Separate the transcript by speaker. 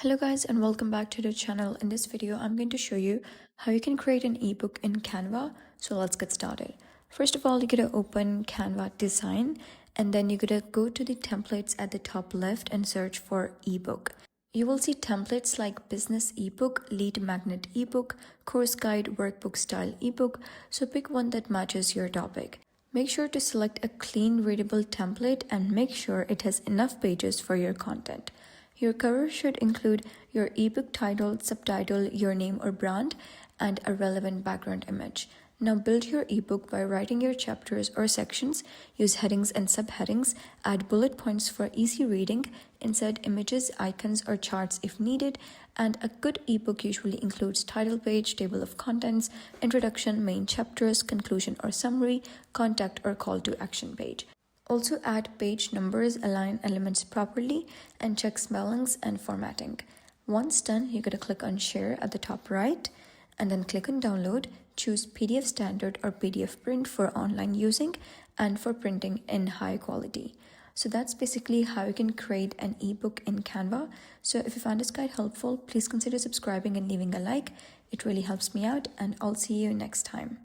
Speaker 1: Hello guys and welcome back to the channel. In this video, I'm going to show you how you can create an ebook in Canva. So let's get started. First of all, you're going to open Canva design and then you're going to go to the templates at the top left and search for ebook. You will see templates like business ebook, lead magnet ebook, course guide, workbook style ebook. So pick one that matches your topic. Make sure to select a clean readable template and make sure it has enough pages for your content. Your cover should include your ebook title, subtitle, your name or brand, and a relevant background image. Now build your ebook by writing your chapters or sections, use headings and subheadings, add bullet points for easy reading, insert images, icons, or charts if needed, and a good ebook usually includes title page, table of contents, introduction, main chapters, conclusion or summary, contact or call to action page. Also add page numbers, align elements properly, and check spellings and formatting. Once done, you're going to click on share at the top right and then click on download. Choose PDF standard or PDF print for online using and for printing in high quality. So that's basically how you can create an ebook in Canva. So if you found this guide helpful, please consider subscribing and leaving a like. It really helps me out, and I'll see you next time.